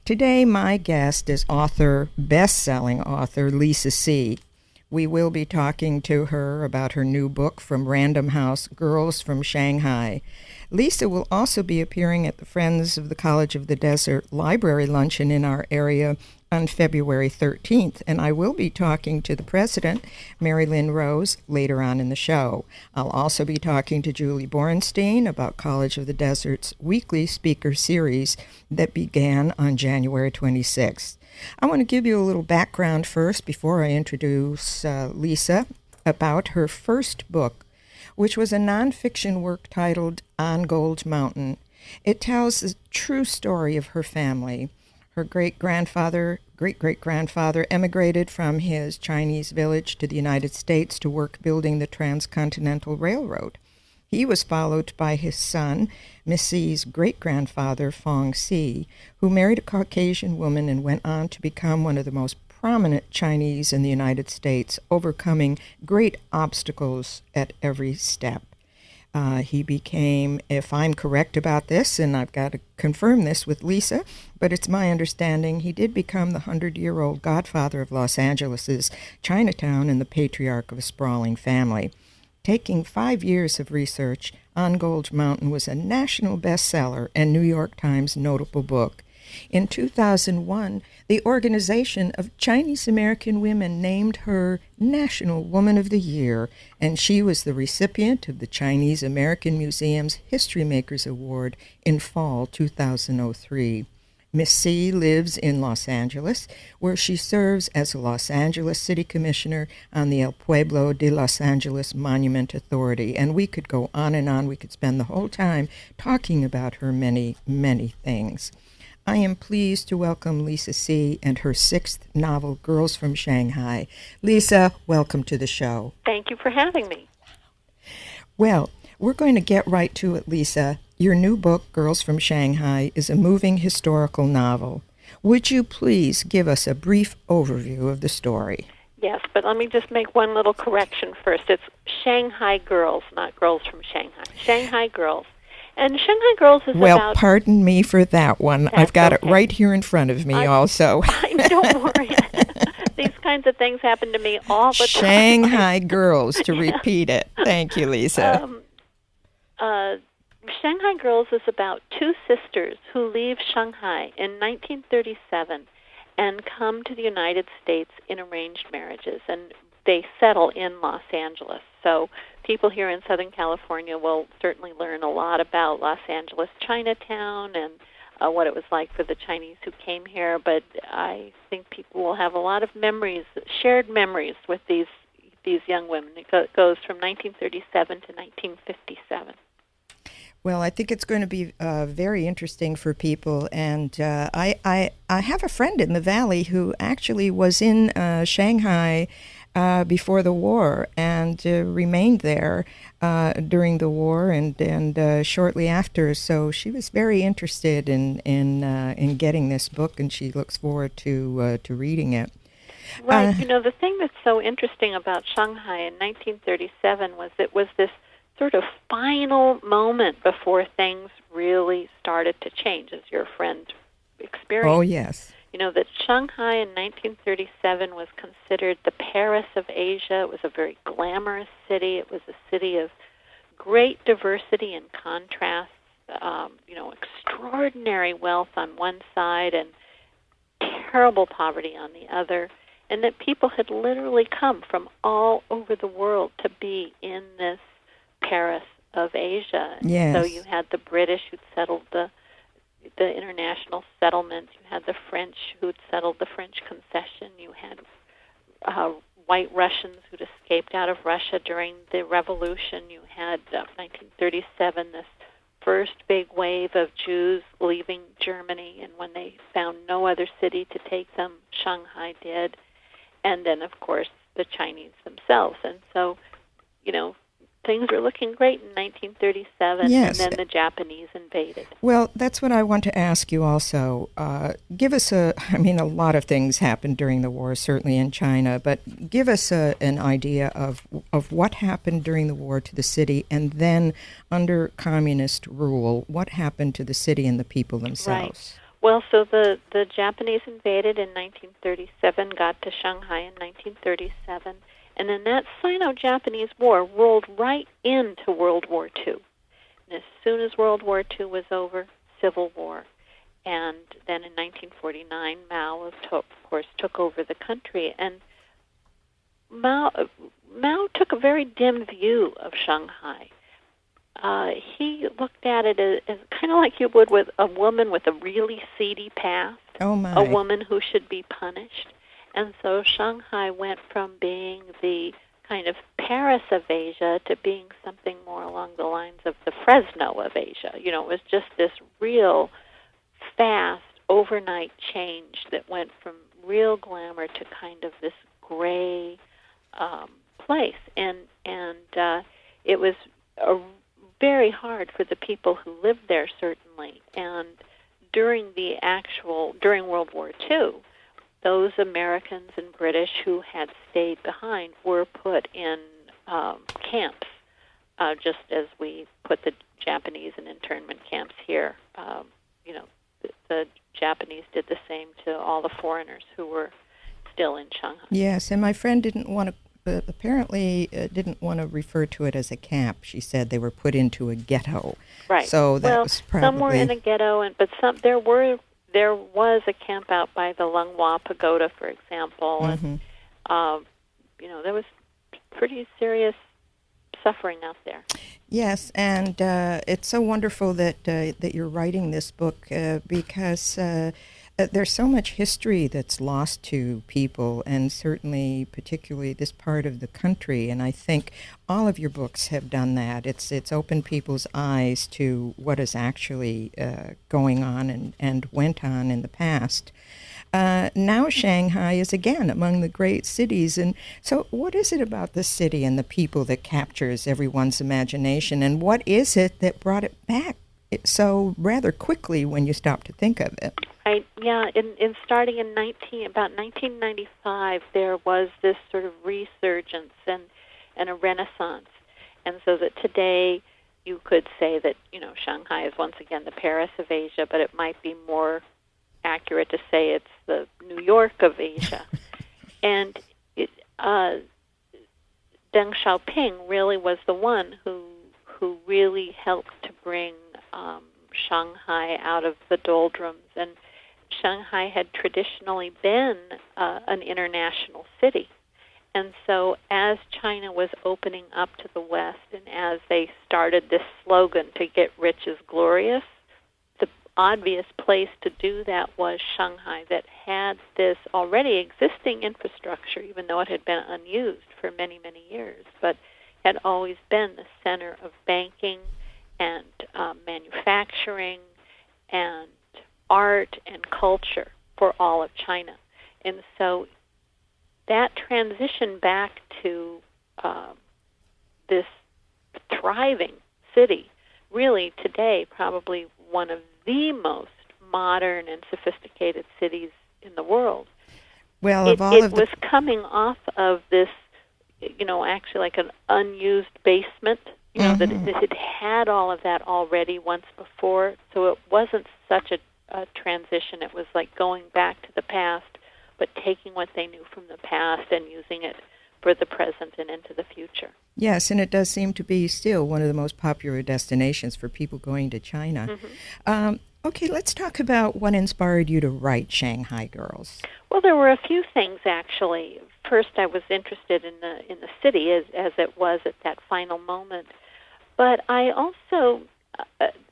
Today, my guest is best-selling author Lisa See. We will be talking to her about her new book from Random House, Girls from Shanghai. Lisa will also be appearing at the Friends of the College of the Desert Library Luncheon in our area on February 13th, and I will be talking to the president, Mary Lynn Rose, later on in the show. I'll also be talking to Julie Borenstein about College of the Desert's weekly speaker series that began on January 26th. I want to give you a little background first before I introduce Lisa about her first book, which was a nonfiction work titled On Gold Mountain. It tells the true story of her family. Her great-great-grandfather emigrated from his Chinese village to the United States to work building the Transcontinental Railroad. He was followed by his son, Miss C's great-grandfather, Fong Si, who married a Caucasian woman and went on to become one of the most prominent Chinese in the United States, overcoming great obstacles at every step. He became, if I'm correct about this, and I've got to confirm this with Lisa, but it's my understanding, he did become the 100-year-old godfather of Los Angeles' Chinatown and the patriarch of a sprawling family. Taking 5 years of research, On Gold Mountain was a national bestseller and New York Times notable book. In 2001, the Organization of Chinese American Women named her National Woman of the Year, and she was the recipient of the Chinese American Museum's History Makers Award in fall 2003. Miss C lives in Los Angeles, where she serves as a Los Angeles City Commissioner on the El Pueblo de Los Angeles Monument Authority. And we could go on and on. We could spend the whole time talking about her many, many things. I am pleased to welcome Lisa See and her sixth novel, Girls from Shanghai. Lisa, welcome to the show. Thank you for having me. Well, we're going to get right to it, Lisa. Your new book, Girls from Shanghai, is a moving historical novel. Would you please give us a brief overview of the story? Yes, but let me just make one little correction first. It's Shanghai Girls, not Girls from Shanghai. Shanghai Girls. And Shanghai Girls is well, about... Well, pardon me for that one. That's I've got okay. it right here in front of me also. Don't worry. These kinds of things happen to me all the time. Shanghai Girls, to repeat it. Thank you, Lisa. Shanghai Girls is about two sisters who leave Shanghai in 1937 and come to the United States in arranged marriages, and they settle in Los Angeles. So people here in Southern California will certainly learn a lot about Los Angeles Chinatown and what it was like for the Chinese who came here, but I think people will have a lot of memories, shared memories with these young women. It goes from 1937 to 1957. Well, I think it's going to be very interesting for people, and I have a friend in the Valley who actually was in Shanghai before the war and remained there during the war and shortly after. So she was very interested in getting this book, and she looks forward to reading it. Right. The thing that's so interesting about Shanghai in 1937 was it was this sort of final moment before things really started to change, as your friend experienced. Oh, yes. That Shanghai in 1937 was considered the Paris of Asia. It was a very glamorous city. It was a city of great diversity and contrast, extraordinary wealth on one side and terrible poverty on the other, and that people had literally come from all over the world to be in this Paris of Asia. Yes. So you had the British who'd settled the international settlements. You had the French who'd settled the French concession. You had white Russians who'd escaped out of Russia during the Revolution. You had 1937, this first big wave of Jews leaving Germany, and when they found no other city to take them, Shanghai did. And then, of course, the Chinese themselves. And so, things were looking great in 1937, yes. And then the Japanese invaded. Well, that's what I want to ask you also. Give us a lot of things happened during the war, certainly in China, but give us an idea of what happened during the war to the city, and then under communist rule, what happened to the city and the people themselves. Right. Well, so the Japanese invaded in 1937, got to Shanghai in 1937, and then that Sino-Japanese War rolled right into World War II. And as soon as World War II was over, Civil War. And then in 1949, Mao, of course, took over the country. And Mao took a very dim view of Shanghai. He looked at it as kind of like you would with a woman with a really seedy past, Oh, my. a woman who should be punished. And so Shanghai went from being the kind of Paris of Asia to being something more along the lines of the Fresno of Asia. You know, it was just this real fast overnight change that went from real glamour to kind of this gray place. And it was very hard for the people who lived there, certainly. And during World War II, those Americans and British who had stayed behind were put in camps, just as we put the Japanese in internment camps here. The Japanese did the same to all the foreigners who were still in Shanghai. Yes, and my friend didn't want to refer to it as a camp. She said they were put into a ghetto. Right. So that was probably... some were in a ghetto, but there was a camp out by the Lunghwa Pagoda, for example, and there was pretty serious suffering out there. Yes, and it's so wonderful that you're writing this book because there's so much history that's lost to people, and certainly particularly this part of the country, and I think all of your books have done that. It's opened people's eyes to what is actually going on and went on in the past. Now Shanghai is again among the great cities, and so what is it about the city and the people that captures everyone's imagination, and what is it that brought it back so rather quickly when you stop to think of it? Right. Yeah. In starting in about 1995, there was this sort of resurgence and a renaissance, and so that today you could say that Shanghai is once again the Paris of Asia, but it might be more accurate to say it's the New York of Asia. And Deng Xiaoping really was the one who really helped to bring Shanghai out of the doldrums. And Shanghai had traditionally been an international city. And so as China was opening up to the West and as they started this slogan to get rich is glorious, the obvious place to do that was Shanghai, that had this already existing infrastructure, even though it had been unused for many, many years, but had always been the center of banking and manufacturing and art and culture for all of China. And so that transition back to this thriving city, really today probably one of the most modern and sophisticated cities in the world. Well, it was coming off of this, actually like an unused basement, that it had all of that already once before, so it wasn't such a transition. It was like going back to the past, but taking what they knew from the past and using it for the present and into the future. Yes, and it does seem to be still one of the most popular destinations for people going to China. Okay, let's talk about what inspired you to write Shanghai Girls. Well, there were a few things, actually. First, I was interested in the city as it was at that final moment. But I also,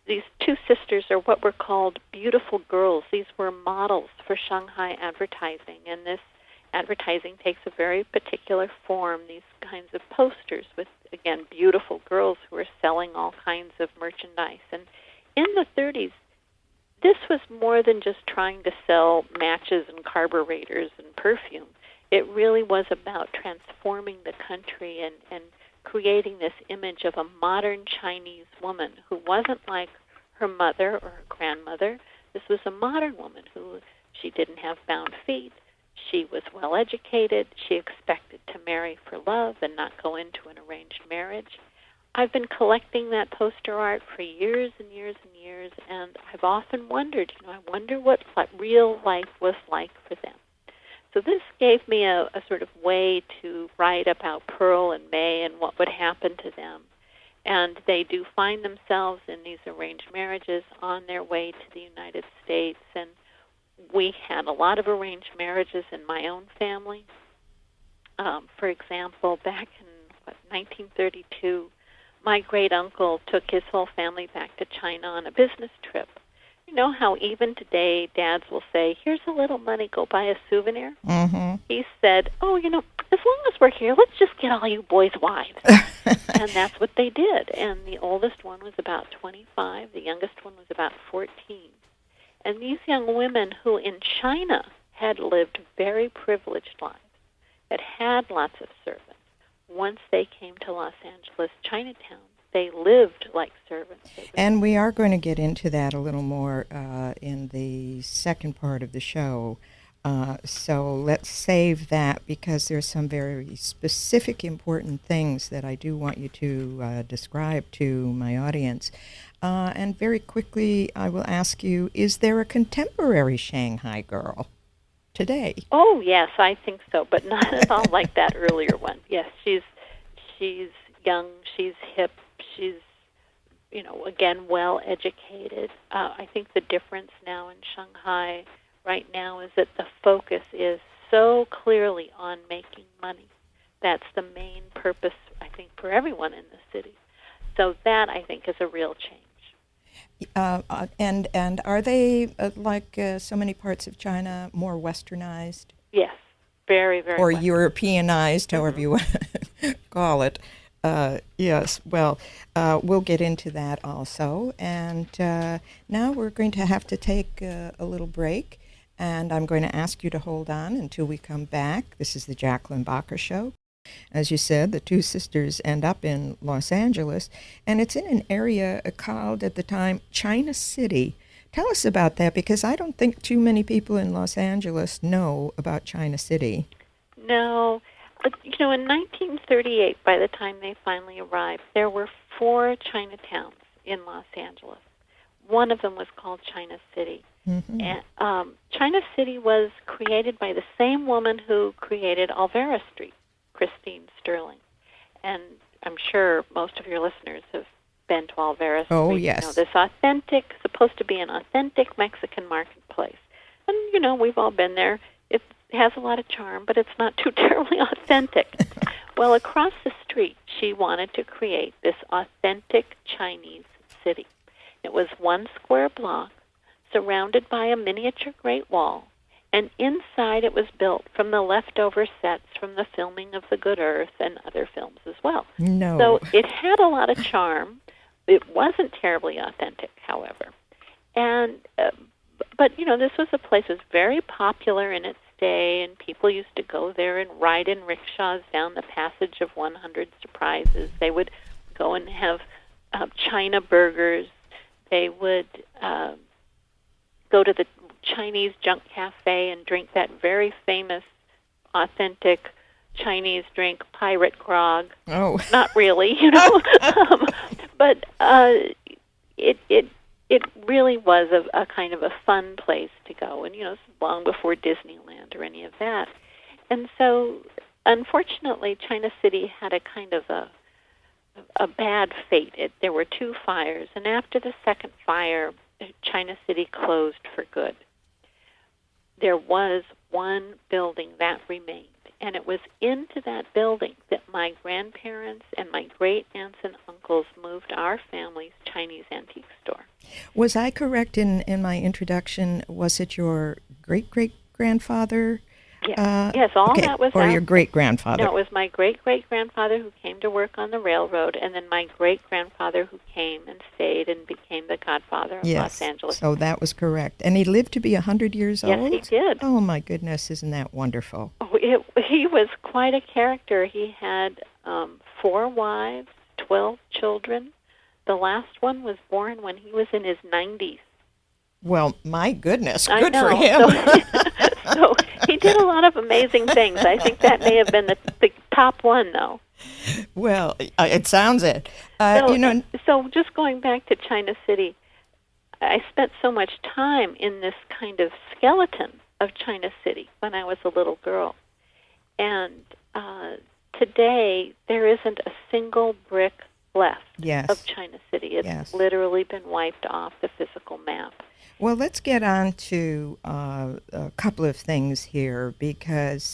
these two sisters are what were called beautiful girls. These were models for Shanghai advertising, and this advertising takes a very particular form, these kinds of posters with, again, beautiful girls who are selling all kinds of merchandise. And in the 30s, this was more than just trying to sell matches and carburetors and perfume. It really was about transforming the country and creating this image of a modern Chinese woman who wasn't like her mother or her grandmother. This was a modern woman who, she didn't have bound feet. She was well educated. She expected to marry for love and not go into an arranged marriage. I've been collecting that poster art for years and years and years, and I've often wondered, I wonder what real life was like for them. So this gave me a sort of way to write about Pearl and May and what would happen to them. And they do find themselves in these arranged marriages on their way to the United States. And we had a lot of arranged marriages in my own family. For example, back in 1932, my great-uncle took his whole family back to China on a business trip. You know how even today dads will say, here's a little money, go buy a souvenir? Mm-hmm. He said, as long as we're here, let's just get all you boys wives. And that's what they did. And the oldest one was about 25. The youngest one was about 14. And these young women who in China had lived very privileged lives, had lots of servants, once they came to Los Angeles Chinatown, they lived like servants. And we are going to get into that a little more in the second part of the show. So let's save that, because there's some very specific, important things that I do want you to describe to my audience. And very quickly, I will ask you, is there a contemporary Shanghai Girl today? Oh, yes, I think so, but not at all like that earlier one. Yes, she's young, she's hip, she's, again, well-educated. I think the difference now in Shanghai right now is that the focus is so clearly on making money. That's the main purpose, I think, for everyone in the city. So that, I think, is a real change. And are they, like so many parts of China, more westernized? Yes, very, very or Western. Europeanized, however you want to call it. Yes, well, we'll get into that also. And now we're going to have to take a little break, and I'm going to ask you to hold on until we come back. This is the Jacqueline Bachar Show. As you said, the two sisters end up in Los Angeles, and it's in an area called, at the time, China City. Tell us about that, because I don't think too many people in Los Angeles know about China City. No. In 1938, by the time they finally arrived, there were 4 Chinatowns in Los Angeles. One of them was called China City. Mm-hmm. And China City was created by the same woman who created Olvera Street, Christine Sterling. And I'm sure most of your listeners have been to Olvera Street. Oh, yes. This supposed to be an authentic Mexican marketplace. And, we've all been there. It has a lot of charm, but it's not too terribly authentic. Well, across the street, she wanted to create this authentic Chinese city. It was 1 square block, surrounded by a miniature Great Wall, and inside it was built from the leftover sets from the filming of The Good Earth and other films as well. No. So it had a lot of charm. It wasn't terribly authentic, however. And but this was a place that was very popular in its day, and people used to go there and ride in rickshaws down the Passage of 100 Surprises. They would go and have China burgers. They would go to the Chinese junk cafe and drink that very famous, authentic Chinese drink, pirate grog. Oh. Not really, but it really was a kind of a fun place to go, and long before Disneyland or any of that. And so, unfortunately, China City had a kind of a bad fate. There were 2 fires, and after the second fire, China City closed for good. There was one building that remained, and it was into that building that my grandparents and my great-aunts and uncles moved our family's Chinese antique store. Was I correct in my introduction? Was it your great-great-grandfather? Yes, all okay. that was Or your great-grandfather? No, it was my great-great-grandfather who came to work on the railroad, and then my great-grandfather who came and stayed and became the godfather of Los Angeles. So that was correct. And he lived to be 100 years old? Yes, he did. Oh, my goodness, isn't that wonderful? Oh, he was quite a character. He had 4 wives, 12 children. The last one was born when he was in his 90s. Well, my goodness, I good know. for him. So he did a lot of amazing things. I think that may have been the top one, though. Well, it sounds it. So, You know, so just going back to China City, I spent so much time in this kind of skeleton of China City when I was a little girl. And today, there isn't a single brick left yes, of China City. It's yes. literally been wiped off the physical map. Well, let's get on to a couple of things here because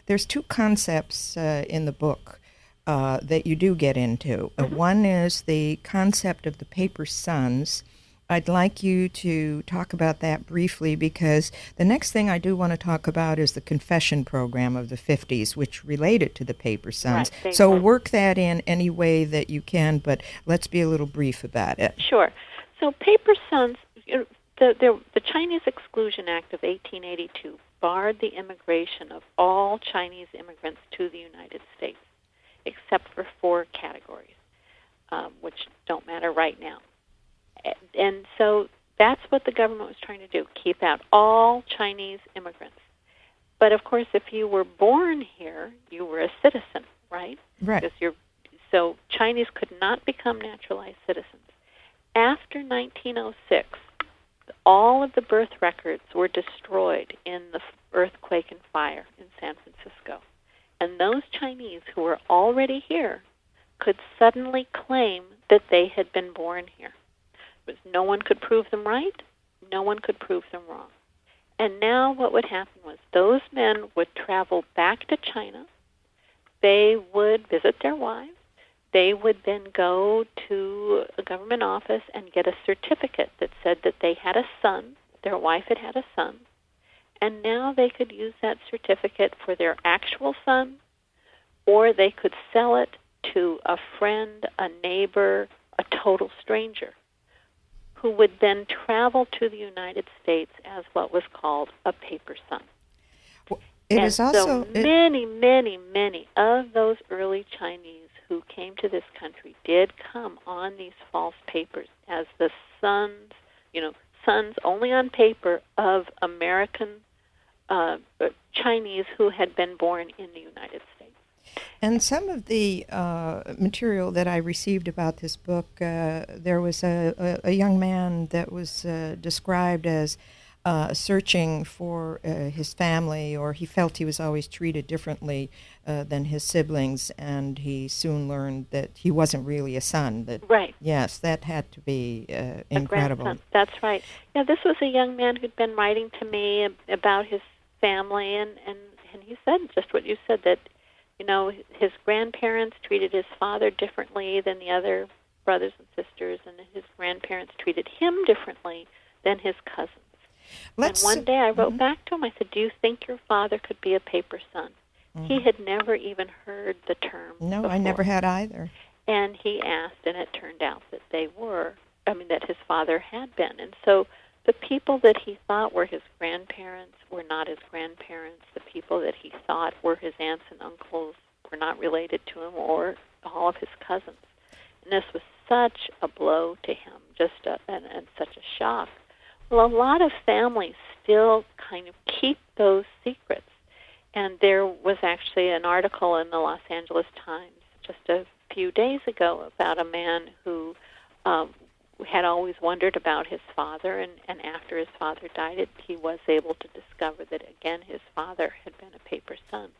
there's two concepts in the book that you do get into. One is the concept of the paper sons. I'd like you to talk about that briefly because the next thing I do want to talk about is the confession program of the 50s, which related to the paper sons. Right, So work that in any way that you can, but let's be a little brief about it. Sure. So paper sons, the Chinese Exclusion Act of 1882 barred the immigration of all Chinese immigrants to the United States, except for 4 categories, which don't matter right now. And so that's what the government was trying to do, keep out all Chinese immigrants. But of course, if you were born here, you were a citizen, right? Right. So Chinese could not become naturalized citizens. After 1906, all of the birth records were destroyed in the earthquake and fire in San Francisco. And those Chinese who were already here could suddenly claim that they had been born here. But no one could prove them right, no one could prove them wrong. And now what would happen was those men would travel back to China, they would visit their wives, they would then go to a government office and get a certificate that said that they had a son, their wife had had a son, and now they could use that certificate for their actual son, or they could sell it to a friend, a neighbor, a total stranger, who would then travel to the United States as what was called a paper son. Many, many, many of those early Chinese who came to this country did come on these false papers as the sons, sons only on paper of American Chinese who had been born in the United States. And some of the material that I received about this book, there was a young man that was described as searching for his family, or he felt he was always treated differently than his siblings, and he soon learned that he wasn't really a son. Right. Yes, that had to be incredible. A grandson. That's right. Yeah, this was a young man who'd been writing to me about his family, and he said just what you said, that his grandparents treated his father differently than the other brothers and sisters, and his grandparents treated him differently than his cousins. And one day I wrote back to him, I said, do you think your father could be a paper son? He had never even heard the term No, before. I never had either. And he asked, and it turned out that that his father had been. And so the people that he thought were his grandparents were not his grandparents. The people that he thought were his aunts and uncles were not related to him, or all of his cousins. And this was such a blow to him, and such a shock. Well, a lot of families still kind of keep those secrets. And there was actually an article in the Los Angeles Times just a few days ago about a man who had always wondered about his father, and after his father died, he was able to discover that, again, his father had been a paper son.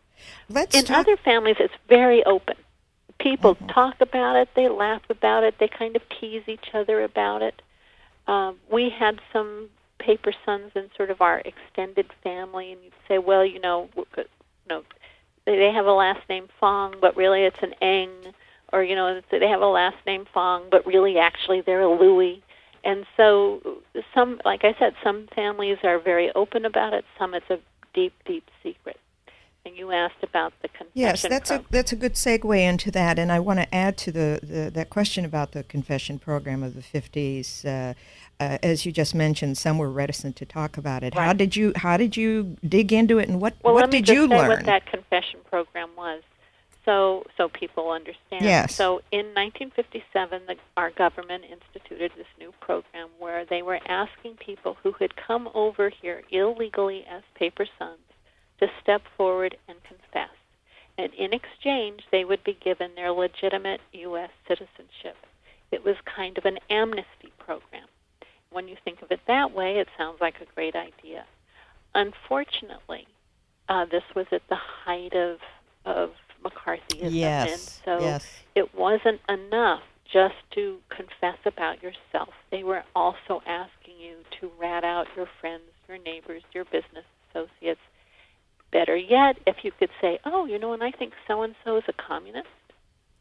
Other families, it's very open. People talk about it, they laugh about it, they kind of tease each other about it. We had some paper sons in sort of our extended family, and you'd say, well, they have a last name Fong, but really it's an Eng, or they have a last name Fong, but really actually they're a Louis. And so like I said, some families are very open about it, some it's a deep, deep secret. And you asked about the confession. Yes, that's a good segue into that, and I want to add to that question about the confession program of the 50s. As you just mentioned, some were reticent to talk about it. Right. How did you dig into it, and what did you learn? Well, let me just say what that confession program was, so people understand. Yes. So in 1957, our government instituted this new program where they were asking people who had come over here illegally as paper sons to step forward and confess. And in exchange, they would be given their legitimate U.S. citizenship. It was kind of an amnesty program. When you think of it that way, it sounds like a great idea. Unfortunately, this was at the height of McCarthyism, Yes, and so yes. it wasn't enough just to confess about yourself. They were also asking you to rat out your friends, your neighbors, your business associates. Better yet, if you could say, oh, and I think so-and-so is a communist,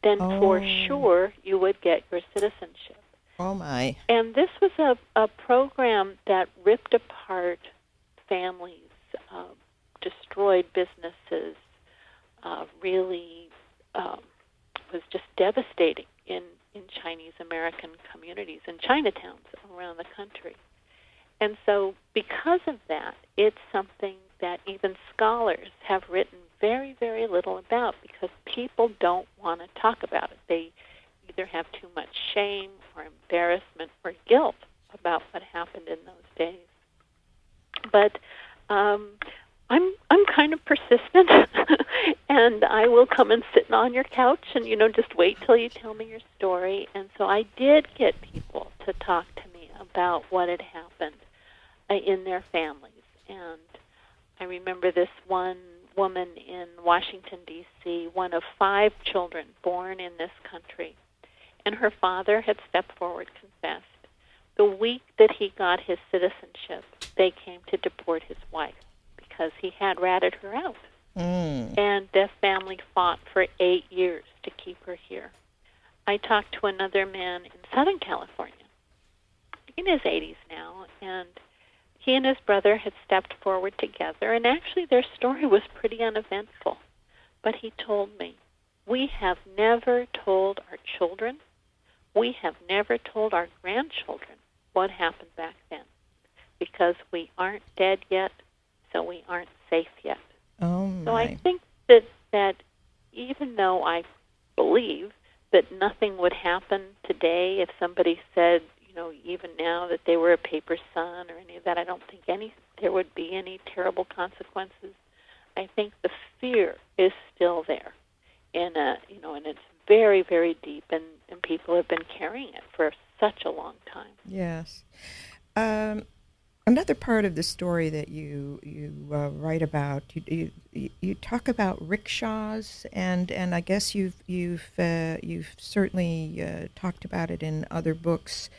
then for sure you would get your citizenship. Oh, my. And this was a program that ripped apart families, destroyed businesses, really was just devastating in Chinese American communities and Chinatowns around the country. And so because of that, it's something that even scholars have written very, very little about because people don't want to talk about it. They either have too much shame or embarrassment or guilt about what happened in those days. But I'm kind of persistent, and I will come and sit on your couch and, just wait till you tell me your story. And so I did get people to talk to me about what had happened in their families. And I remember this one woman in Washington, D.C., one of 5 children born in this country. And her father had stepped forward, confessed. The week that he got his citizenship, they came to deport his wife because he had ratted her out. And the family fought for 8 years to keep her here. I talked to another man in Southern California, in his 80s now, and he and his brother had stepped forward together, and actually their story was pretty uneventful. But he told me, we have never told our children, we have never told our grandchildren what happened back then, because we aren't dead yet, so we aren't safe yet. Oh, my. So I think that even though I believe that nothing would happen today if somebody said, even now that they were a paper son or any of that, I don't think there would be any terrible consequences. I think the fear is still there, and it's very, very deep, and people have been carrying it for such a long time. Yes. Another part of the story that you write about, you talk about rickshaws, and I guess you've certainly talked about it in other books.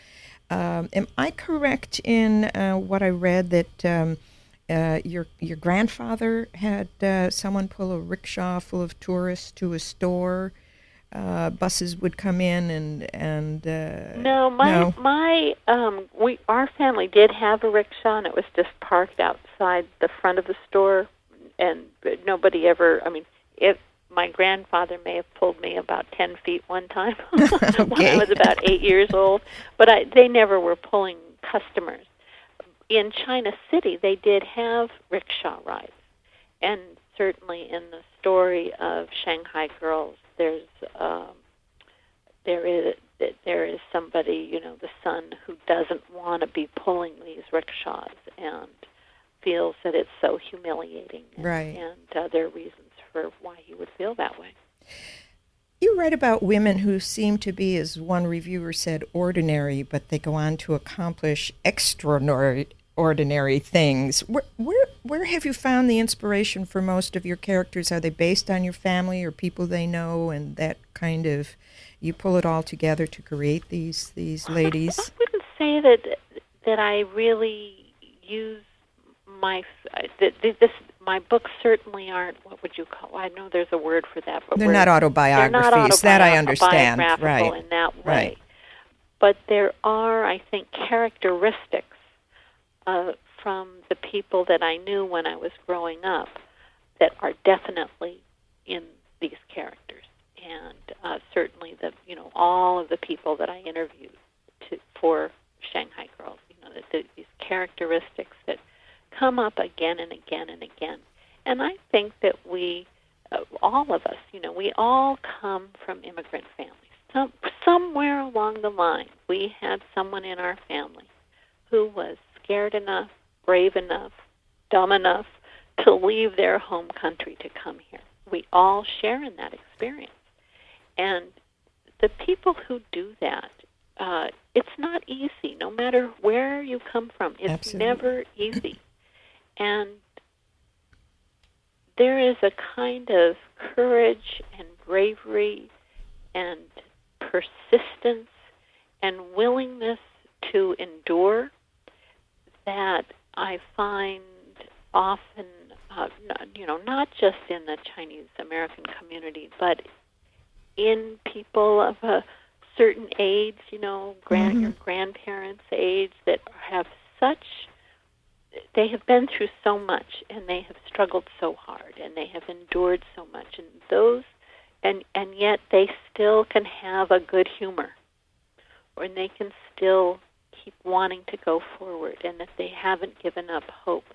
Am I correct in what I read that your grandfather had someone pull a rickshaw full of tourists to a store? Buses would come in and our family did have a rickshaw, and it was just parked outside the front of the store, and nobody ever. My grandfather may have pulled me about 10 feet one time when I was about 8 years old, but they never were pulling customers. In China City, they did have rickshaw rides, and certainly in the story of Shanghai Girls, there is somebody, the son, who doesn't want to be pulling these rickshaws and feels that it's so humiliating. Right. And there are reasons for why he would feel that way. You write about women who seem to be, as one reviewer said, ordinary, but they go on to accomplish extraordinary things. Where have you found the inspiration for most of your characters? Are they based on your family or people they know, and that kind of, you pull it all together to create these ladies? I wouldn't say that I really use my books certainly aren't, what would you call, I know there's a word for that, but they're not autobiographies. That I understand. Right. In that way. Right. But there are, I think, characteristics from the people that I knew when I was growing up that are definitely in these characters, and certainly all of the people that I interviewed for Shanghai Girls. These characteristics that come up again and again and again, and I think that we, all of us, we all come from immigrant families. Somewhere along the line, we had someone in our family who was scared enough, brave enough, dumb enough to leave their home country to come here. we all share in that experience. And the people who do that, it's not easy, no matter where you come from. It's Absolutely. never easy. And there is a kind of courage and bravery and persistence and willingness to endure that I find often, not just in the Chinese American community, but in people of a certain age, your grandparents' age, that have they have been through so much, and they have struggled so hard, and they have endured so much, and yet they still can have a good humor, or they can still keep wanting to go forward, and that they haven't given up hope.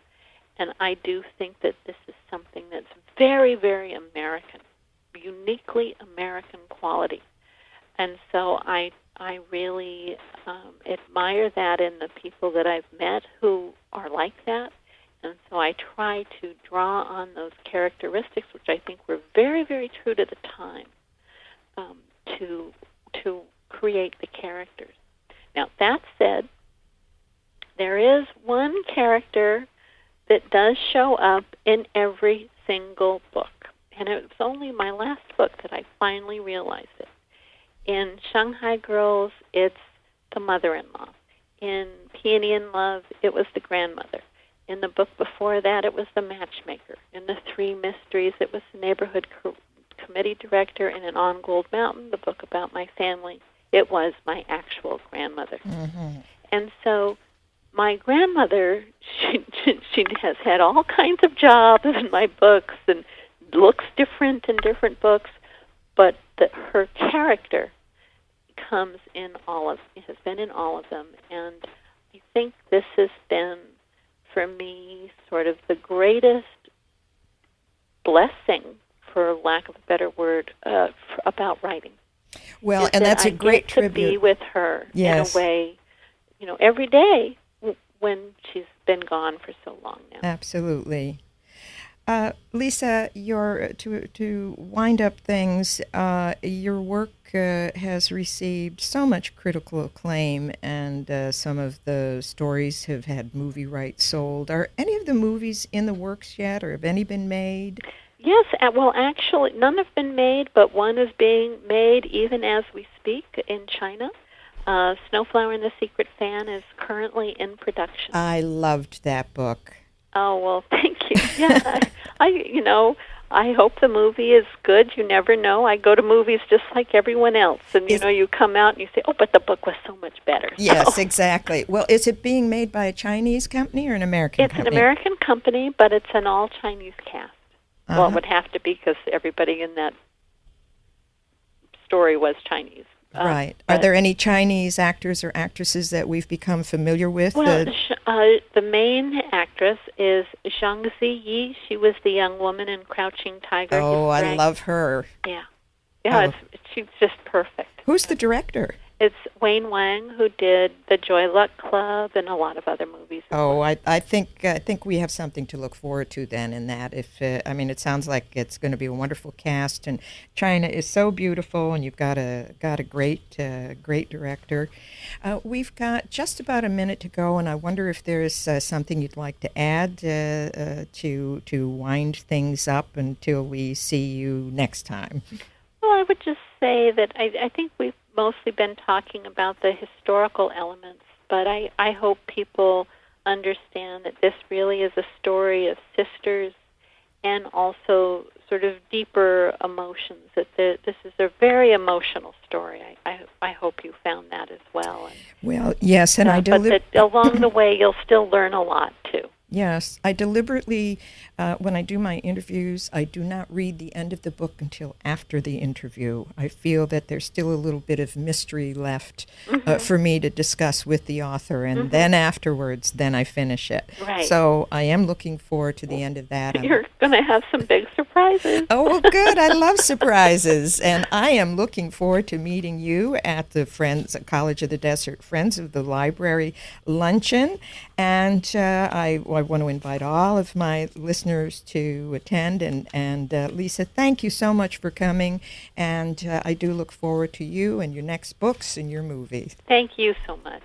And I do think that this is something that's very, very American, uniquely American quality. And so I really admire that in the people that I've met who are like that. And so I try to draw on those characteristics, which I think were very, very true to the time, to create the characters. Now, that said, there is one character that does show up in every single book. And it was only my last book that I finally realized it. In Shanghai Girls, it's the mother-in-law. In Peony in Love, it was the grandmother. In the book before that, it was the matchmaker. In the Three Mysteries, it was the neighborhood committee director. And in On Gold Mountain, the book about my family, it was my actual grandmother. Mm-hmm. And so my grandmother, she has had all kinds of jobs in my books and looks different in different books, but her character has been in all of them. And I think this has been, for me, sort of the greatest blessing, for lack of a better word, about writing. Well, and that's a great tribute. To be with her Yes. in a way, every day when she's been gone for so long now. Absolutely. Lisa, to wind up things, your work has received so much critical acclaim, and some of the stories have had movie rights sold. Are any of the movies in the works yet, or have any been made? Yes, well, actually, none have been made, but one is being made even as we speak in China. Snowflower and the Secret Fan is currently in production. I loved that book. Oh, well, thank you. Yeah, I hope the movie is good. You never know. I go to movies just like everyone else, and you come out and you say, "Oh, but the book was so much better." Yes, so, exactly. Well, is it being made by a Chinese company or an American company? It's an American company, but it's an all-Chinese cast. Uh-huh. Well, it would have to be, because everybody in that story was Chinese. Right. Are there any Chinese actors or actresses that we've become familiar with? Well, the main actress is Zhang Ziyi. She was the young woman in Crouching Tiger. Oh, I love her. Yeah. Oh. She's just perfect. Who's the director? It's Wayne Wang, who did The Joy Luck Club and a lot of other movies. Oh, I think we have something to look forward to then in that. It sounds like it's going to be a wonderful cast, and China is so beautiful, and you've got a great director. We've got just about a minute to go, and I wonder if there's something you'd like to add to wind things up until we see you next time. Well, I would just say that I think we've mostly been talking about the historical elements, but I hope people understand that this really is a story of sisters and also sort of deeper emotions, that this is a very emotional story. I hope you found that as well. Well, yes, and but that along the way you'll still learn a lot, too. Yes, I deliberately, when I do my interviews, I do not read the end of the book until after the interview. I feel that there's still a little bit of mystery left for me to discuss with the author, and then afterwards, then I finish it. Right. So I am looking forward to the end of that. You're going to have some big surprises. surprises. Oh, well, good. I love surprises. And I am looking forward to meeting you at the College of the Desert Friends of the Library luncheon. And I want to invite all of my listeners to attend. And Lisa, thank you so much for coming. And I do look forward to you and your next books and your movies. Thank you so much.